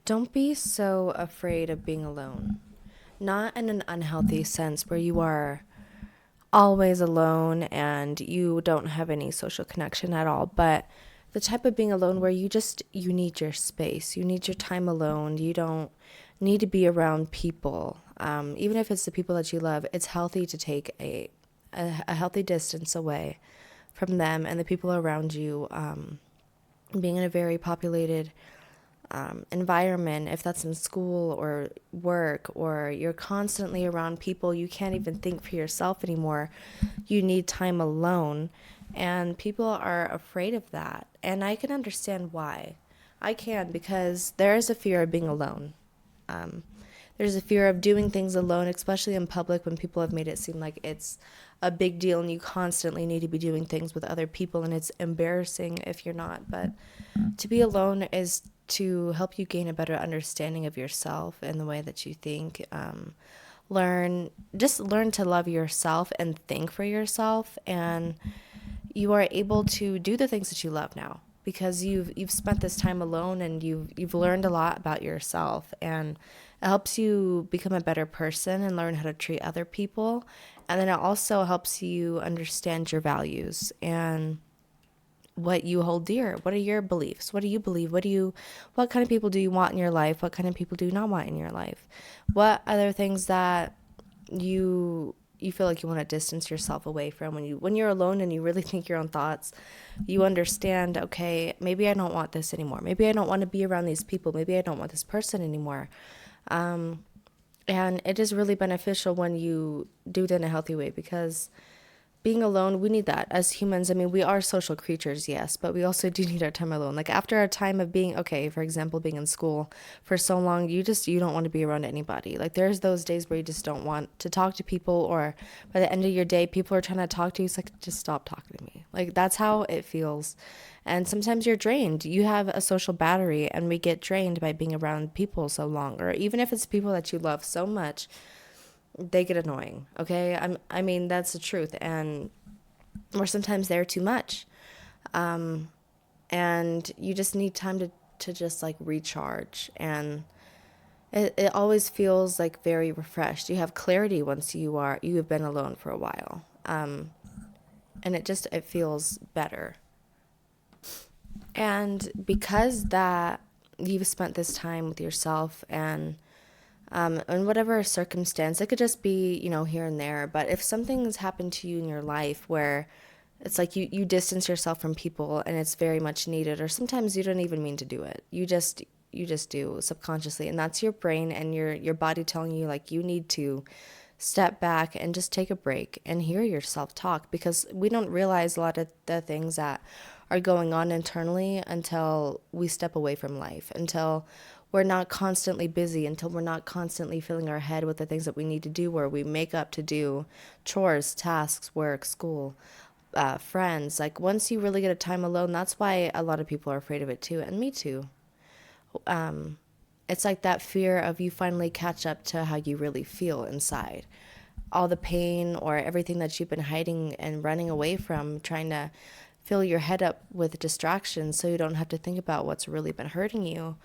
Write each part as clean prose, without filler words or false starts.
Don't be so afraid of being alone. Not in an unhealthy sense where you are always alone and you don't have any social connection at all, but the type of being alone where you need your space. You need your time alone. You don't need to be around people. Even if it's the people that you love, it's healthy to take a healthy distance away from them and the people around you. Being in a very populated environment, if that's in school or work, or you're constantly around people, you can't even think for yourself anymore. You need time alone. And people are afraid of that. And I can understand why. I can, because there is a fear of being alone. Um, there's a fear of doing things alone, especially in public when people have made it seem like it's a big deal and you constantly need to be doing things with other people and it's embarrassing if you're not. But to be alone is to help you gain a better understanding of yourself and the way that you think. Learn to love yourself and think for yourself, and you are able to do the things that you love now because you've spent this time alone and you've learned a lot about yourself, and it helps you become a better person and learn how to treat other people. And then it also helps you understand your values and what you hold dear. What are your beliefs? What do you believe? What kind of people do you want in your life? What kind of people do you not want in your life? What other things that you feel like you want to distance yourself away from when you're alone and you really think your own thoughts, you understand, okay, maybe I don't want this anymore. Maybe I don't want to be around these people. Maybe I don't want this person anymore. And it is really beneficial when you do it in a healthy way because being alone, we need that as humans. I mean, we are social creatures, yes, but we also do need our time alone. Like after a time of being, okay, for example, being in school for so long, you don't want to be around anybody. Like there's those days where you just don't want to talk to people, or by the end of your day, people are trying to talk to you. It's like, just stop talking to me. Like that's how it feels. And sometimes you're drained. You have a social battery, and we get drained by being around people so long, or even if it's people that you love so much, they get annoying. Okay, I mean that's the truth, and or sometimes they're too much, and you just need time to just like recharge, and it always feels like very refreshed. You have clarity once you have been alone for a while, and it feels better. And because that you've spent this time with yourself and in whatever circumstance, it could just be, here and there. But if something has happened to you in your life where it's like you distance yourself from people and it's very much needed, or sometimes you don't even mean to do it. You just do subconsciously. And that's your brain and your body telling you like you need to step back and just take a break and hear yourself talk, because we don't realize a lot of the things that are going on internally until we step away from life, until we're not constantly busy, until we're not constantly filling our head with the things that we need to do, where we make up to do chores, tasks, work, school, friends. Like once you really get a time alone, that's why a lot of people are afraid of it too, and me too. It's like that fear of you finally catch up to how you really feel inside. All the pain or everything that you've been hiding and running away from, trying to fill your head up with distractions so you don't have to think about what's really been hurting you.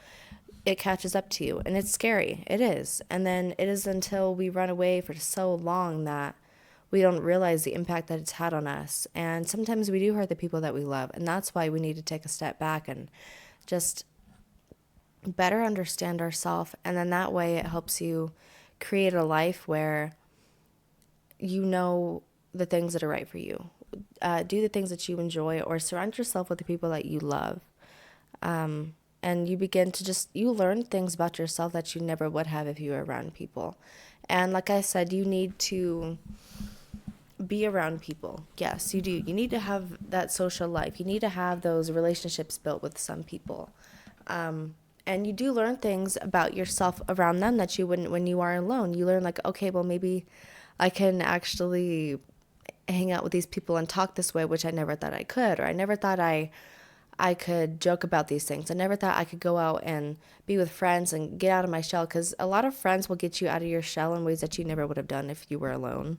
It catches up to you, and it's scary. It is. And then it is until we run away for so long that we don't realize the impact that it's had on us. And sometimes we do hurt the people that we love. And that's why we need to take a step back and just better understand ourselves. And then that way it helps you create a life where you know the things that are right for you. Do the things that you enjoy, or surround yourself with the people that you love. And you begin to you learn things about yourself that you never would have if you were around people. And like I said, you need to be around people. Yes, you do. You need to have that social life. You need to have those relationships built with some people. And you do learn things about yourself around them that you wouldn't when you are alone. You learn like, okay, well maybe I can actually hang out with these people and talk this way, which I never thought I could, or I never thought I could joke about these things. I never thought I could go out and be with friends and get out of my shell, because a lot of friends will get you out of your shell in ways that you never would have done if you were alone.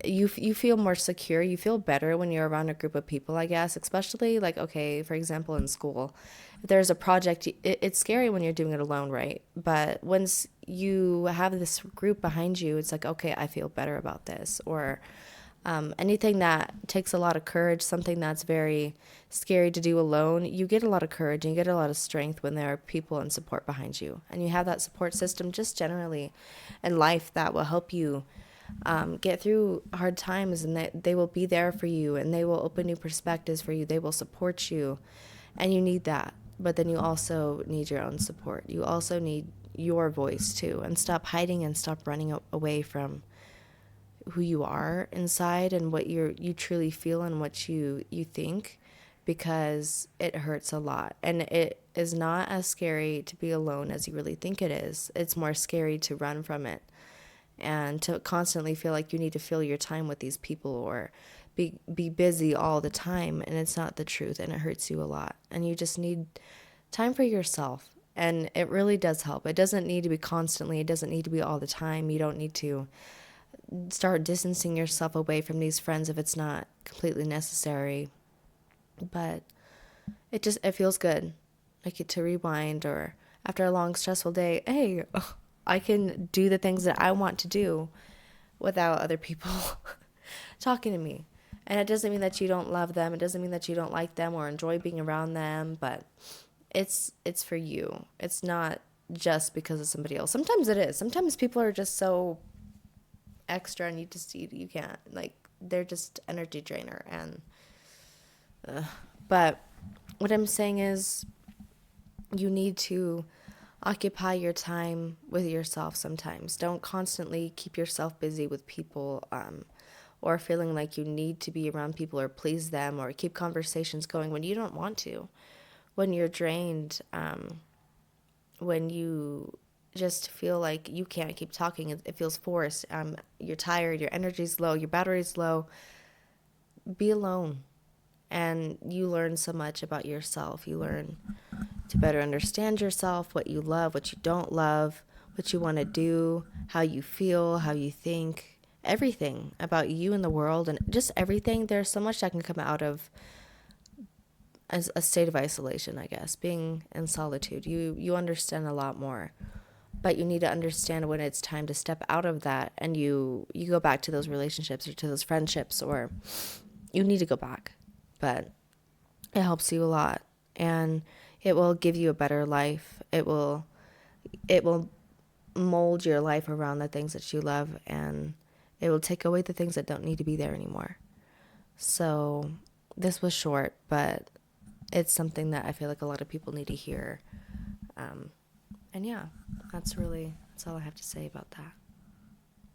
You feel more secure. You feel better when you're around a group of people, I guess, especially like, okay, for example, in school. if there's a project, it's scary when you're doing it alone, right? But once you have this group behind you, it's like, okay, I feel better about this. Or anything that takes a lot of courage, something that's very scary to do alone, you get a lot of courage and you get a lot of strength when there are people and support behind you. And you have that support system just generally in life that will help you get through hard times, and they will be there for you, and they will open new perspectives for you. They will support you, and you need that. But then you also need your own support. You also need your voice too, and stop hiding and stop running away from who you are inside and what you truly feel and what you think, because it hurts a lot, and it is not as scary to be alone as you really think it is. It's more scary to run from it and to constantly feel like you need to fill your time with these people or be busy all the time, and it's not the truth, and it hurts you a lot, and you just need time for yourself. And it really does help. It doesn't need to be constantly, it doesn't need to be all the time. You don't need to start distancing yourself away from these friends if it's not completely necessary. But it feels good, like to rewind, or after a long stressful day, hey, I can do the things that I want to do without other people talking to me. And it doesn't mean that you don't love them. It doesn't mean that you don't like them or enjoy being around them, but it's for you. It's not just because of somebody else. Sometimes it is. Sometimes people are just so extra and you can't, like, they're just energy drainer. And but what I'm saying is, you need to occupy your time with yourself sometimes. Don't constantly keep yourself busy with people, or feeling like you need to be around people or please them or keep conversations going when you don't want to. When you're drained, when you just feel like you can't keep talking, it feels forced. You're tired, your energy's low, your battery's low. Be alone. And you learn so much about yourself. You learn to better understand yourself, what you love, what you don't love, what you want to do, how you feel, how you think, everything about you and the world, and just everything. There's so much that can come out of as a state of isolation, I guess, being in solitude. You understand a lot more, but you need to understand when it's time to step out of that, and you go back to those relationships or to those friendships, or you need to go back. But it helps you a lot, and it will give you a better life. It will mold your life around the things that you love, and it will take away the things that don't need to be there anymore. So this was short, but it's something that I feel like a lot of people need to hear. And yeah, that's all I have to say about that.